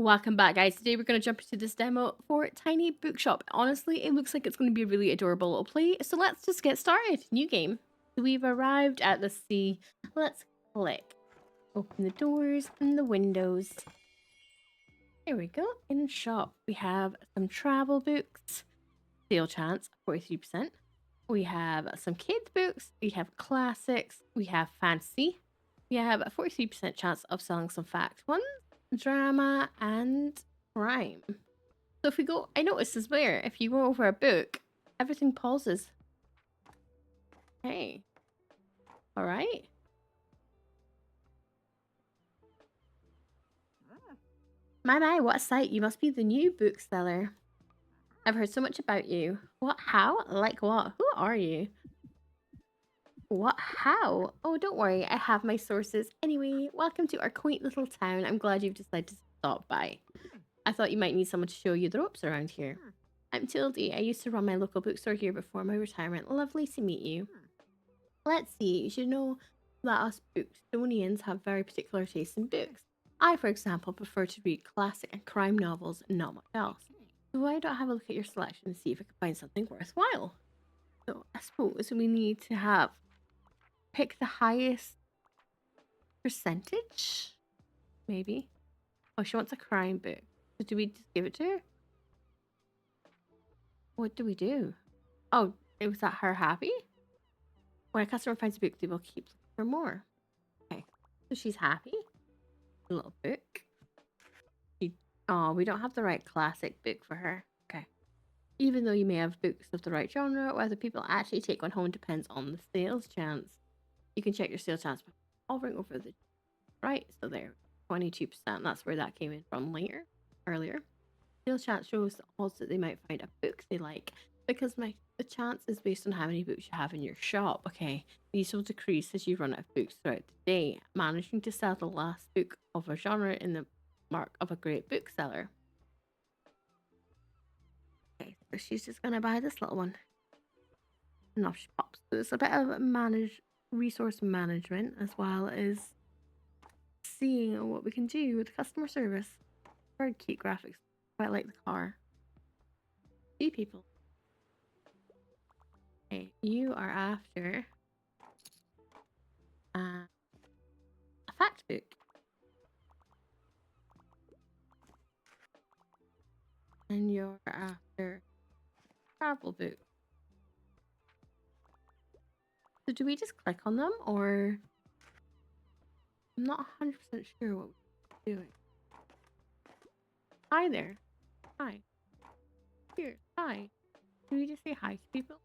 Welcome back, guys. Today we're going to jump into this demo for Tiny Bookshop. Honestly, it looks like it's going to be a really adorable little play, so let's just get started. New game. We've arrived at the sea. Let's click. Open the doors and the windows. There we go. In shop, we have some travel books. Sale chance, 43%. We have some kids books. We have classics. We have fancy. We have a 43% chance of selling some fact ones, drama, and crime. So if we go, I noticed as well, if you go over a book, everything pauses. Hey. All right. My, what a sight. You must be the new bookseller. I've heard so much about you. What? How? Like what? Who are you? What? How? Oh, don't worry. I have my sources. Anyway, welcome to our quaint little town. I'm glad you've decided to stop by. I thought you might need someone to show you the ropes around here. I'm Tildy. I used to run my local bookstore here before my retirement. Lovely to meet you. Let's see. You should know that us Bookstonians have very particular tastes in books. I, for example, prefer to read classic and crime novels and not much else. So why don't I have a look at your selection and see if I can find something worthwhile? So I suppose we need to have pick the highest percentage, maybe. Oh, she wants a crime book. So do we just give it to her? What do we do? Oh, it was that her happy? When a customer finds a book, they will keep looking for more. Okay, so she's happy. A little book. Oh, we don't have the right classic book for her. Okay. Even though you may have books of the right genre, whether people actually take one home depends on the sales chance. You can check your sales chance by hovering over the right. So there, 22%. That's where that came in from earlier. Sales chance shows the odds that they might find a book they like because the chance is based on how many books you have in your shop. Okay, these will decrease as you run out of books throughout the day. Managing to sell the last book of a genre in the mark of a great bookseller. Okay, so she's just gonna buy this little one. And off she pops. So it's a bit of resource management as well as seeing what we can do with customer service. Very cute graphics. Quite like the car. See people. Okay, you are after a fact book. And you're after travel book. So do we just click on them or I'm not 100% sure what we're doing. Hi there. Hi. Here. Hi. Do we just say hi to people?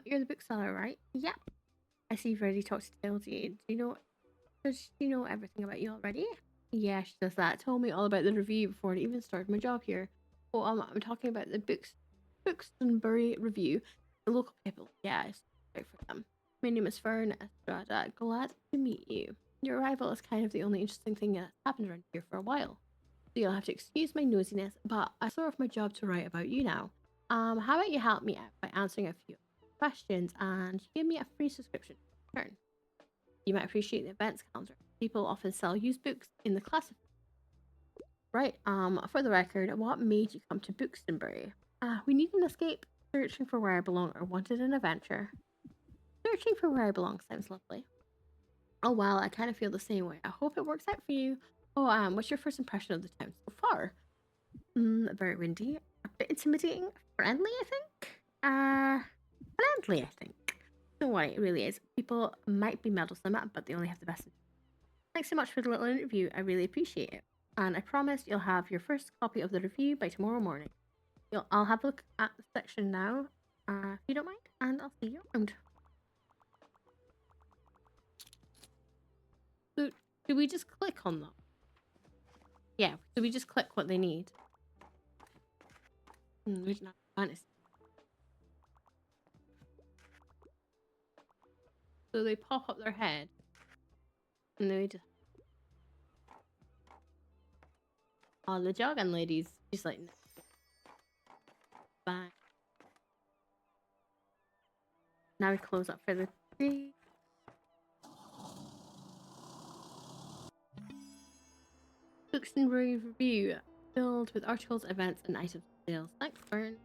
You're the bookseller, right? Yep. I see you've already talked to Tildy. Does she know everything about you already? Yeah, she does that. Told me all about the review before I even started my job here. Oh, I'm talking about the Bookstone review. The local people. Yeah, it's right for them. My name is Fern Estrada. Glad to meet you. Your arrival is kind of the only interesting thing that's happened around here for a while. So you'll have to excuse my nosiness, but I sort of my job to write about you now. How about you help me out by answering a few questions and give me a free subscription in return? You might appreciate the events calendar. People often sell used books in the classic. Right. For the record, what made you come to Bookstonbury? We need an escape, searching for where I belong, or wanted an adventure. Searching for where I belong sounds lovely. Oh well, I kind of feel the same way. I hope it works out for you. Oh, what's your first impression of the town so far? Very windy, a bit intimidating, friendly, I think. Friendly, I think. Don't worry, it really is. People might be meddlesome, but they only have the best. Thanks so much for the little interview. I really appreciate it. And I promise you'll have your first copy of the review by tomorrow morning. I'll have a look at the section now, if you don't mind, and I'll see you around. So, do we just click on them? Yeah, do we just click what they need? We don't have fantasy. So they pop up their head, and then we just. Oh, the jogging ladies. She's like, no. Bye. Now we close up for the day. Bookstore review filled with articles, events, and items sales. Thanks, Fern.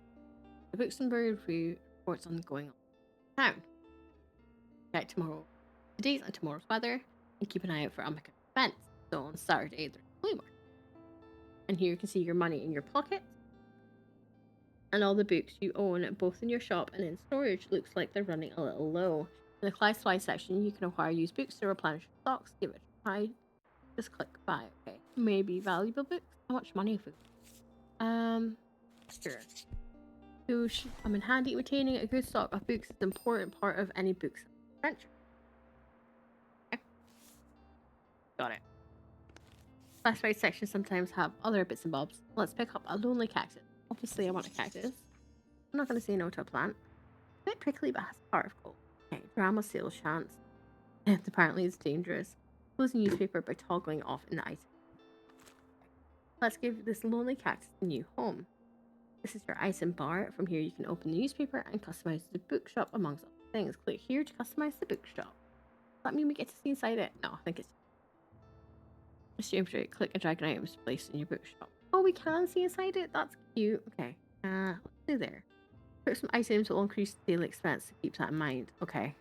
The Bookstore review reports on going on in town. Check today's and tomorrow's weather, and keep an eye out for upcoming events. So on Saturday, there's a flea market. And here you can see your money in your pocket. And all the books you own, both in your shop and in storage, looks like they're running a little low. In the classify section, you can acquire used books to replenish your stocks. Give it a try. Just click buy. Okay, maybe valuable books. How much money for? Sure. So I'm in handy. Retaining a good stock of books is an important part of any book's adventure. Okay. Got it. Classified sections sometimes have other bits and bobs. Let's pick up a lonely cactus. Obviously, I want a cactus. I'm not going to say no to a plant. A bit prickly, but has a heart of gold. Okay, drama sales chance. And apparently it's dangerous. Close the newspaper by toggling off in the item. Let's give this lonely cactus a new home. This is your item bar. From here you can open the newspaper and customize the bookshop amongst other things. Click here to customize the bookshop. Does that mean we get to see inside it? No, I think it's assume straight. Click and drag an item to place in your bookshop. Oh, we can see inside it? That's cute. Okay. Let's do there. Put some items that will increase daily expense, to keep that in mind. Okay.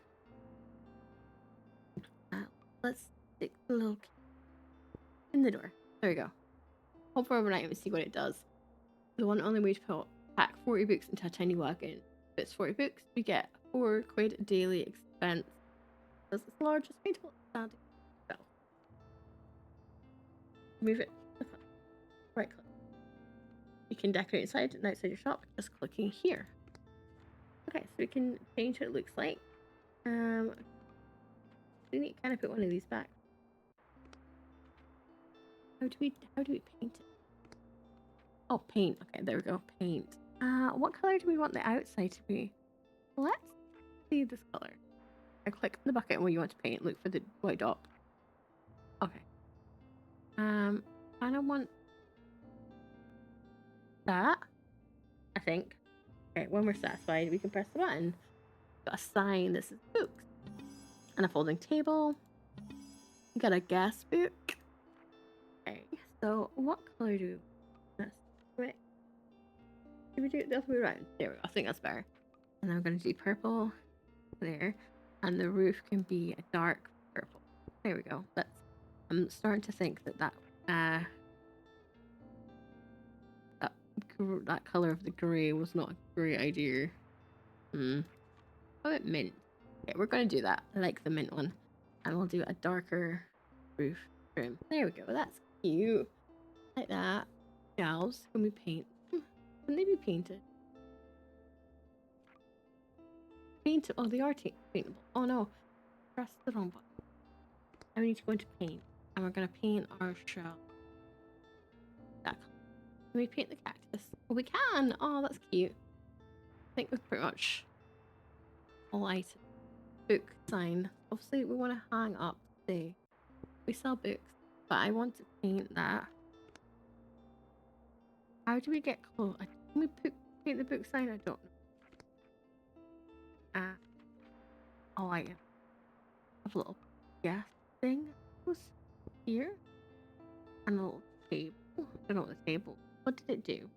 Let's stick the little key in the door. There we go. Hope for overnight and see what it does. The one only way to pack 40 books into a tiny wagon. If it's 40 books, we get 4 quid daily expense. Because it's the largest paintable standing spell. Move it. Right click. You can decorate inside and outside your shop just clicking here. Okay, so we can change what it looks like. We need to kind of put one of these back. How do we paint it? Oh, paint. Okay, there we go. Paint. What color do we want the outside to be? Let's see this color. I click on the bucket where you want to paint. Look for the white dot. Okay. I don't want that. I think. Okay, when we're satisfied, we can press the button. Got a sign. This is books. And a folding table. We got a gas book. Okay, so what color do we want? Wait. Should we do it the other way around? There we go. I think that's better. And then I'm going to do purple there. And the roof can be a dark purple. There we go. I'm starting to think that color of the grey was not a great idea. How about mint? Okay, we're going to do that. I like the mint one. And we'll do a darker roof trim. There we go. That's cute. Like that. Shelves. Can we paint? Can they be painted? Paint. Oh, they are paintable. Oh no. Press the wrong button. Now we need to go into paint. And we're going to paint our shelf. That color. Can we paint the cactus? Oh, we can. Oh, that's cute. I think we've pretty much all items. Book sign. Obviously, we want to hang up. See, we sell books, but I want to paint that. How do we get close? Can we paint the book sign? I don't know. Oh, I have a little gas thing. Was here and a little table. I don't know what the table. What did it do?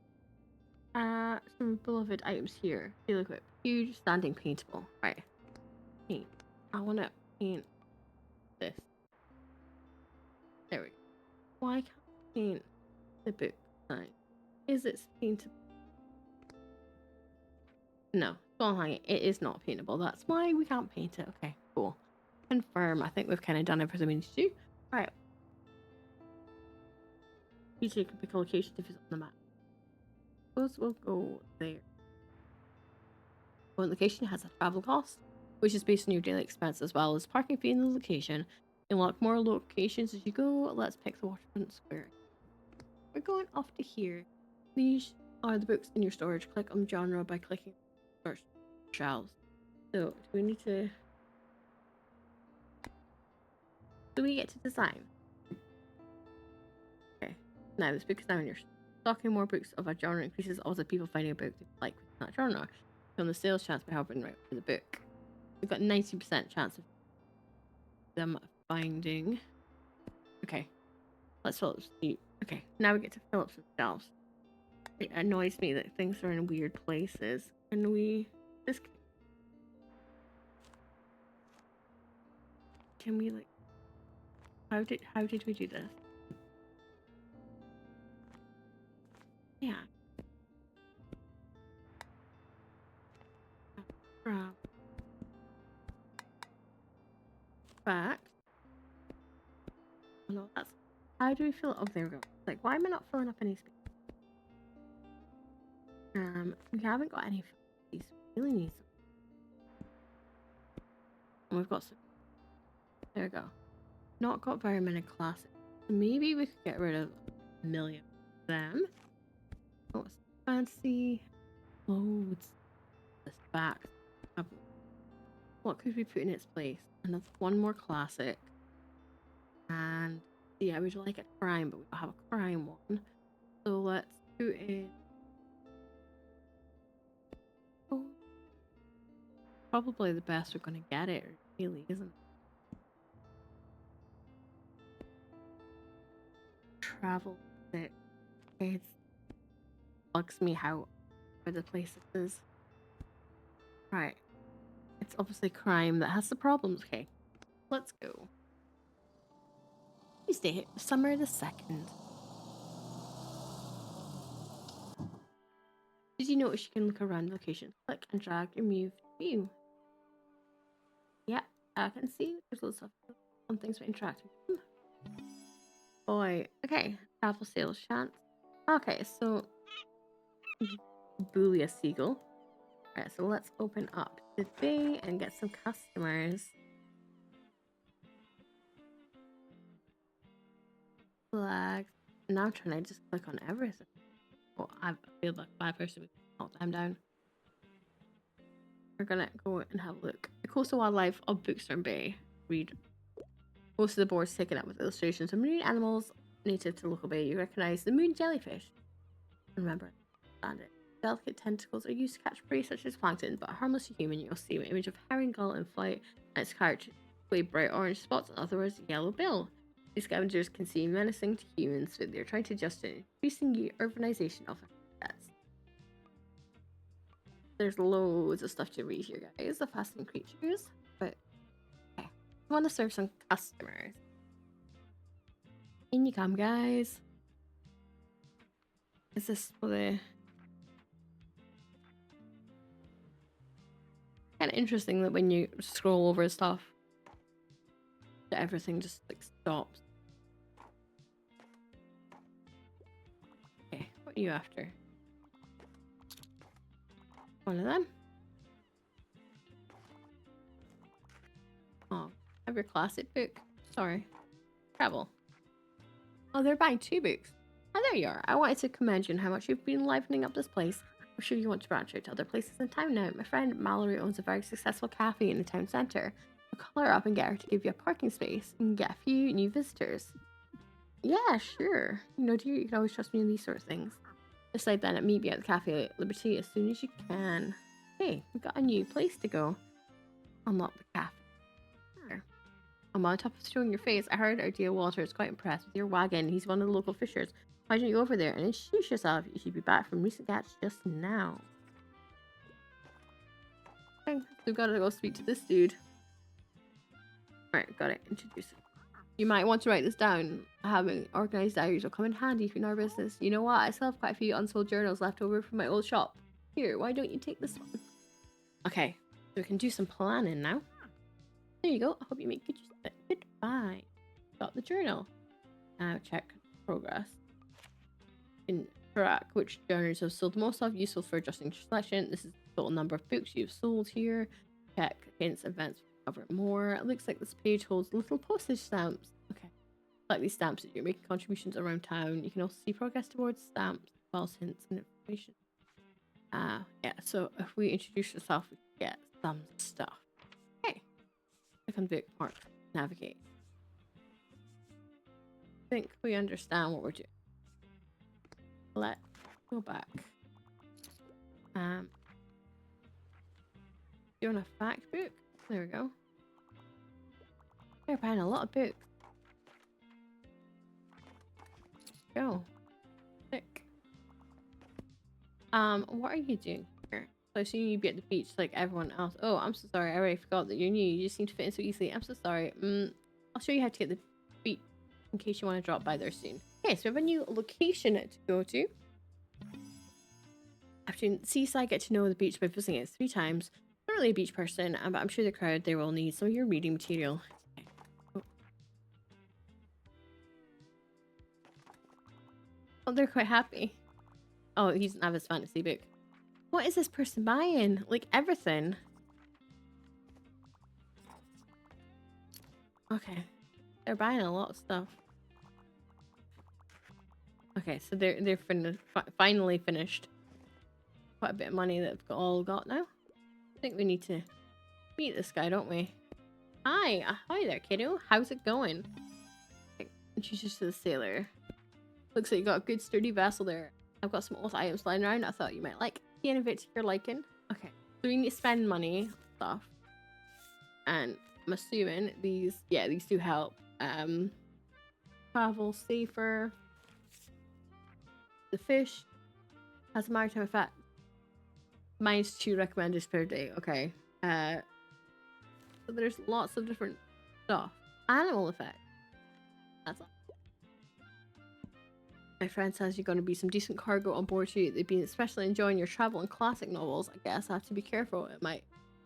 Some beloved items here. Daily equip. Huge standing paintable. Right. Paint. I want to paint this. There we go. Why can't I paint the book sign? Is it paintable? No. Don't hang it. It is not paintable. That's why we can't paint it. Okay, cool. Confirm. I think we've kind of done everything we need to do. Right. You can pick a location to visit on the map. Suppose we'll go there. One location has a travel cost, which is based on your daily expense as well as parking fee in the location. Unlock more locations as you go. Let's pick the Waterfront Square. We're going off to here. These are the books in your storage. Click on genre by clicking search shelves. So, do we need to... Do we get to design? Okay. Now, this book is now in your stocking. More books of a genre increases odds of people finding a book they like with that genre. On the sales chance by helping right for the book. We've got 90% chance of them finding. Okay. Let's see. Okay, now we get to fill up some shelves. It annoys me that things are in weird places. Can we... This... Can we, like... How did we do this? Yeah. Back. Oh, no, that's... How do we fill it? Oh, there we go. Like, why am I not filling up any space? We haven't got any space. We really need some. And we've got some. There we go. Not got very many classics. Maybe we could get rid of a million of them. Oh, it's fancy. Loads. This back. What could we put in its place? Another one more classic. And yeah, we'd like a crime, but we don't have a crime one. So let's put in. Oh, probably the best we're gonna get it, really, isn't it? Travel it. It bugs me how where the place is. Right. It's obviously crime that has the problems. Okay. Let's go. Tuesday, summer the 2nd. Did you notice you can look around the location? Click and drag your move view. Yeah, I can see there's lots of fun things to interact with. Boy, okay. Travel sales chance. Okay, so bully a seagull. Alright, so let's open up the bay and get some customers. Flags. Now I'm trying to just click on everything. Oh, I feel like my person would all time down. We're gonna go and have a look. The coastal wildlife of Bookstore Bay. Read. Most of the boards taken up with illustrations of marine animals native to local bay. You recognize the moon jellyfish. Remember, understand it. Delicate tentacles are used to catch prey such as plankton, but harmless to human. You'll see an image of herring gull in flight, and its character with bright orange spots, in other words, yellow bill. These scavengers can seem menacing to humans, but they're trying to adjust to increasing the urbanization of habitats. There's loads of stuff to read here, guys. The fascinating creatures, but okay. I want to serve some customers. In you come, guys. Is this for the... Kind of interesting that when you scroll over stuff, that everything just like stops. Okay, what are you after? One of them. Oh, have your classic book. Sorry. Travel. Oh, they're buying 2 books. Oh, there you are. I wanted to commend you on how much you've been livening up this place. I'm sure you want to branch out to other places in town now. My friend Mallory owns a very successful cafe in the town centre. I'll call her up and get her to give you a parking space and get a few new visitors. Yeah, sure. You know, dear, you can always trust me in these sort of things. Decide then at meet me at the Cafe at Liberty as soon as you can. Hey, we've got a new place to go. Unlock the cafe. Sure. I'm on top of showing your face. I heard our dear Walter is quite impressed with your wagon. He's one of the local fishers. Why don't you go over there and introduce yourself? You should be back from recent catch just now. Okay, so we've got to go speak to this dude. Alright, got it. Introduce him. You might want to write this down. Having organized diaries will come in handy if you know our business. You know what? I still have quite a few unsold journals left over from my old shop. Here, why don't you take this one? Okay, so we can do some planning now. There you go. I hope you make good use of it. Goodbye. Got the journal. Now check progress. In track which journals have sold most of, useful for adjusting your selection. This is the total number of books you've sold here. Check against events. Cover more. It looks like this page holds little postage stamps. Okay. Like these stamps that you're making contributions around town. You can also see progress towards stamps, false hints, and information. Yeah, so if we introduce yourself, we get some stuff. Okay. Click on bookmark. Navigate. I think we understand what we're doing. Let's go back. Doing a fact book. There we go. They're buying a lot of books. go. Sick. What are you doing here? So I assume you'd be at the beach like everyone else. Oh, I'm so sorry. I already forgot that you're new. You just seem to fit in so easily. I'm so sorry. I'll show you how to get the beach in case you want to drop by there soon. Okay, so we have a new location to go to. After Seaside, get to know the beach by visiting it 3 times. Not really a beach person, but I'm sure the crowd there will need some of your reading material. Okay. Oh, they're quite happy. Oh, he doesn't have his fantasy book. What is this person buying? Like everything. Okay. They're buying a lot of stuff. Okay, so they're finally finished. Quite a bit of money that they've all got now. I think we need to meet this guy, don't we? Hi, hi there, kiddo. How's it going? Introduce to the sailor. Looks like you got a good sturdy vessel there. I've got some old items lying around I thought you might like. See any of it to your liking? Okay, so we need to spend money stuff. And I'm assuming these do help. Travel safer. The fish has a maritime effect. -2 recommended per day. Okay. So there's lots of different stuff. Animal effect. That's all. My friend says you're going to be some decent cargo on board you. They've been especially enjoying your travel and classic novels. I guess I have to be careful. It might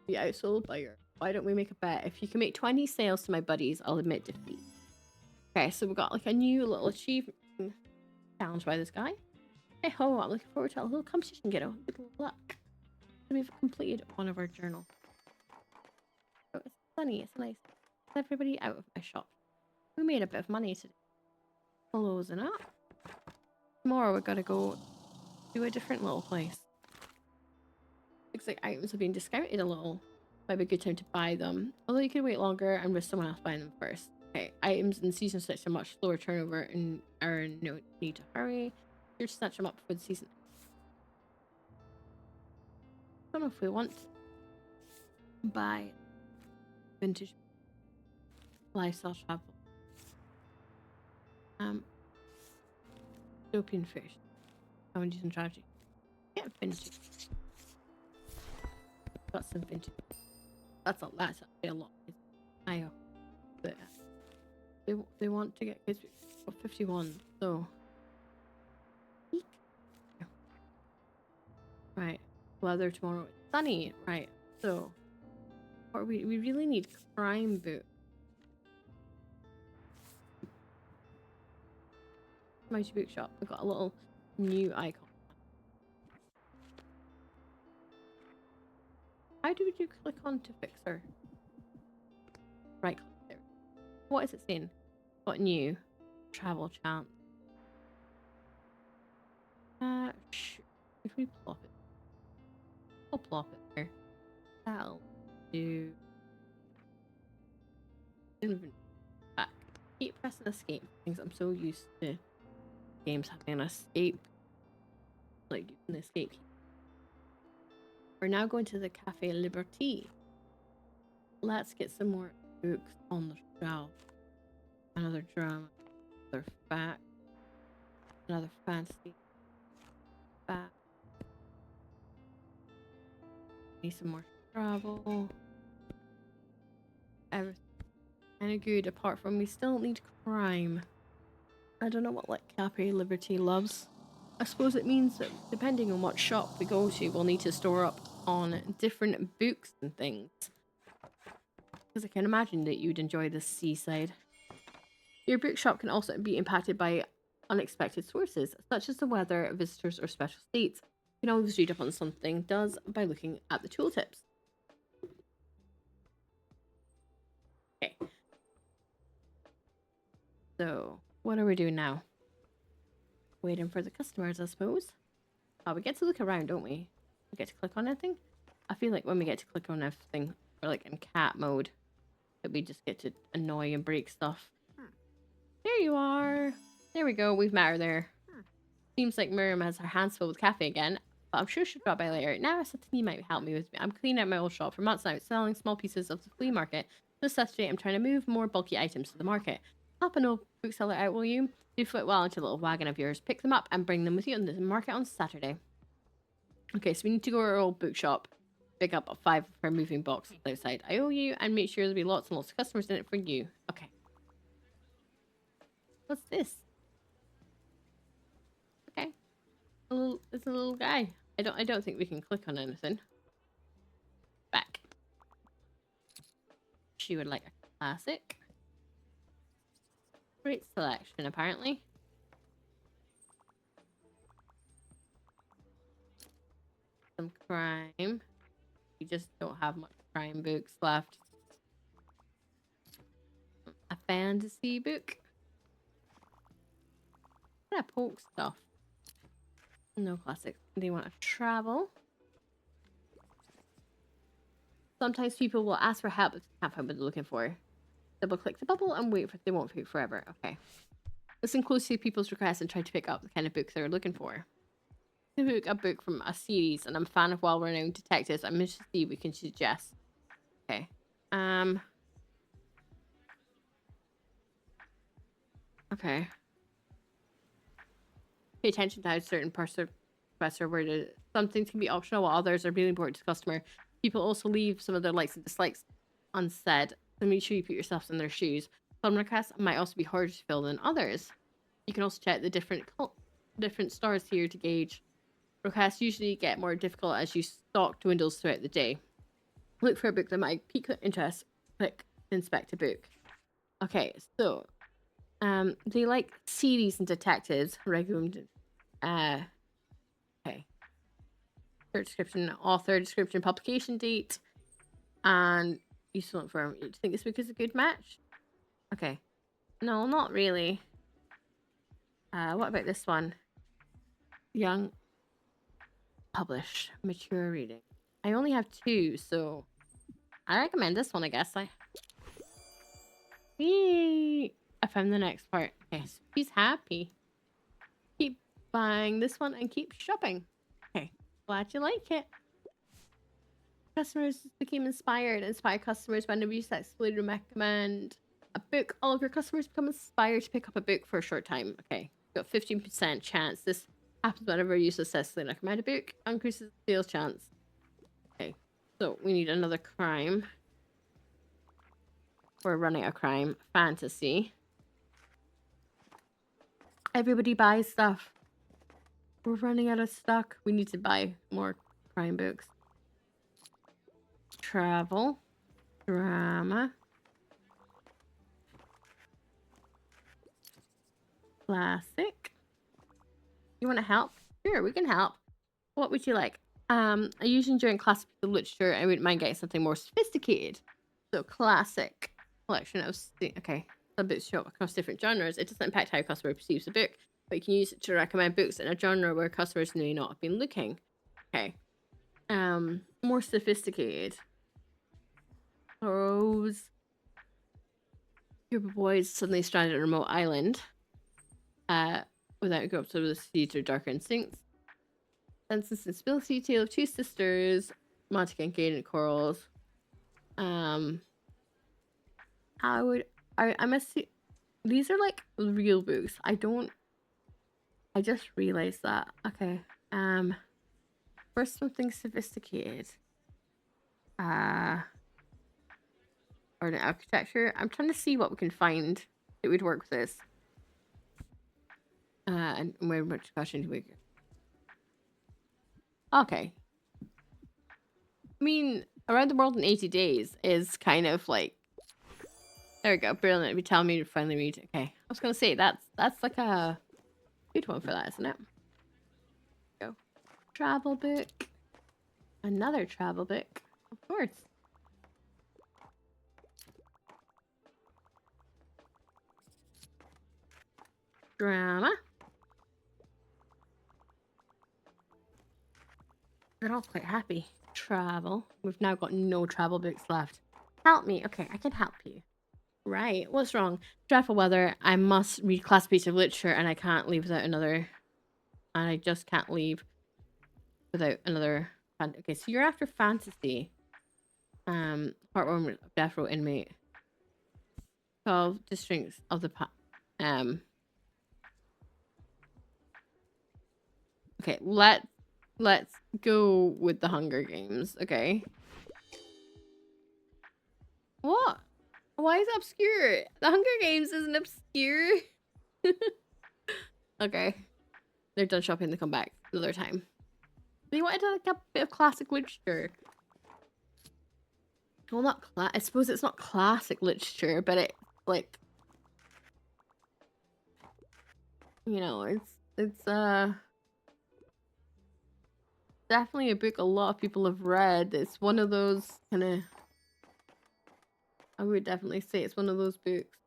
be outsold by your... Why don't we make a bet? If you can make 20 sales to my buddies, I'll admit defeat. Okay, so we've got like a new little achievement challenge by this guy. Hey ho, I'm looking forward to a little competition, kiddo. Good luck. We've completed one of our journals. Oh, it's sunny, it's nice. Get everybody out of my shop. We made a bit of money today. Closing up. Tomorrow we've got to go to a different little place. Looks like items have been discounted a little. Might be a good time to buy them. Although you could wait longer and risk someone else buying them first. Okay, items in season 6 are much slower turnover and are no need to hurry. Here to snatch them up for the season. I don't know if we want to buy vintage lifestyle travel. European fish. Comedies and tragedy. Yeah, vintage. Got some vintage. That's actually a lot. I but they want to get kids 51, so right. Weather tomorrow. It's sunny, right? So, or we really need crime boot. Tiny Bookshop. We've got a little new icon. How do you click on to fix her? Right click there. What is it saying? Got new travel chance. Sure. If we plop it, I'll plop it there. That'll do. Back. Keep pressing escape. Things I'm so used to games having an escape, like an escape key. We're now going to the Cafe Liberty. Let's get some more books on the shelf. Another drama, another fact, another fantasy fact. Need some more travel. Everything kind of good, apart from we still need crime. I don't know what like Cafe Liberty loves. I suppose it means that depending on what shop we go to, we'll need to store up on different books and things. Because I can imagine that you'd enjoy the seaside. Your bookshop can also be impacted by unexpected sources, such as the weather, visitors, or special states. You can always read up on something does by looking at the tooltips. Okay. So, what are we doing now? Waiting for the customers, I suppose. Oh, we get to look around, don't we? We get to click on anything? I feel like when we get to click on everything, we're like in cat mode. That we just get to annoy and break stuff. There you are. There we go. We've met her there. Seems like Miriam has her hands full with cafe again, but I'm sure she'll drop by later. Now I something you might help me with. I'm cleaning out my old shop for months now, selling small pieces of the flea market. This Saturday, I'm trying to move more bulky items to the market. Help an old bookseller out, will you? You fit well into a little wagon of yours. Pick them up and bring them with you on the market on Saturday. Okay, so we need to go to our old bookshop. Pick up 5 for a moving box outside. I owe you, and make sure there'll be lots and lots of customers in it for you. Okay. What's this? Okay. It's a little guy. I don't think we can click on anything. Back. She would like a classic. Great selection, apparently. Some crime. We just don't have much crime books left. A fantasy book. What a poke stuff. No classics. They want to travel. Sometimes people will ask for help if they can't find what they're looking for. Double click the bubble and wait for they won't wait forever. Okay. Listen closely to people's requests and try to pick up the kind of book they're looking for. A book from a series, and I'm a fan of well-renowned detectives. I'm interested to see what we can suggest. Okay. Okay. Pay attention to how certain requests are worded. Some things can be optional while others are really important to the customer. People also leave some of their likes and dislikes unsaid, so make sure you put yourself in their shoes. Some requests might also be harder to fill than others. You can also check the different stores here to gauge. Requests usually get more difficult as you stock dwindles throughout the day. Look for a book that might pique your interest. Click inspect a book. Okay, so they like series and detectives. Recommended. Okay. Search description, author, description, publication date, and useful info. Do you think this book is a good match? Okay. No, not really. What about this one? Young, published, mature reading. I only have 2, so I recommend this one, I guess. I found the next part. Okay, so she's happy. Keep buying this one and keep shopping. Okay, glad you like it. Customers became inspired. Inspire customers whenever you successfully recommend a book. All of your customers become inspired to pick up a book for a short time. Okay, got 15% chance. This happens whenever you successfully recommend a book. Increases the sales chance. Okay, so we need another crime. We're running a crime fantasy. Everybody buys stuff. We're running out of stock. We need to buy more crime books. Travel. Drama. Classic. You want to help? Sure, we can help. What would you like? I usually enjoy classic literature. I wouldn't mind getting something more sophisticated. So classic collection of okay. A book shop across different genres. It doesn't impact how a customer perceives a book, but you can use it to recommend books in a genre where customers may not have been looking. Okay. More sophisticated. Prose. Group of boys suddenly stranded on a remote island. Without going up to the sea to darker instincts. Sense and sensibility, tale of 2 sisters, romantic engagement corals. I must see. These are like real books. I just realized that. Okay. First something sophisticated. Or an architecture. I'm trying to see what we can find that would work with this. And where much discussion do we get? Okay. I mean, Around the World in 80 Days is kind of like... There we go. Brilliant. You tell me to finally read. Okay. I was going to say, that's like a good one for that, isn't it? Go. Travel book. Another travel book. Of course. Drama. They're all quite happy. Travel. We've now got no travel books left. Help me. Okay, I can help you. Right. What's wrong? Dreadful weather. I must read class piece of literature and I can't leave without another. And I just can't leave without another. Okay, so you're after fantasy. Part 1, Death Row Inmate. 12 districts of the okay, let's go with the Hunger Games, okay? What? Why is it obscure? The Hunger Games isn't obscure. Okay. They're done shopping, they come back another time. They wanted like a bit of classic literature. Well, not I suppose it's not classic literature, but it's like, you know, it's definitely a book a lot of people have read. It's one of those kind of, I would definitely say it's one of those books.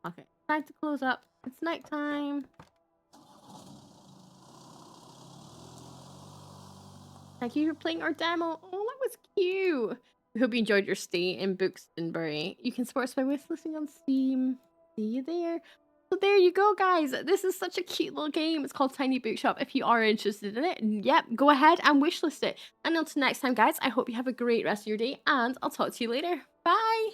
Okay, time to close up. It's nighttime. Thank you for playing our demo. Oh, that was cute. We hope you enjoyed your stay in Bookstore. You can support us by whistling on Steam. See you there. So there you go, guys. This is such a cute little game. It's called Tiny Bookshop. If you are interested in it, yep, go ahead and wishlist it. And until next time, guys, I hope you have a great rest of your day, and I'll talk to you later. Bye!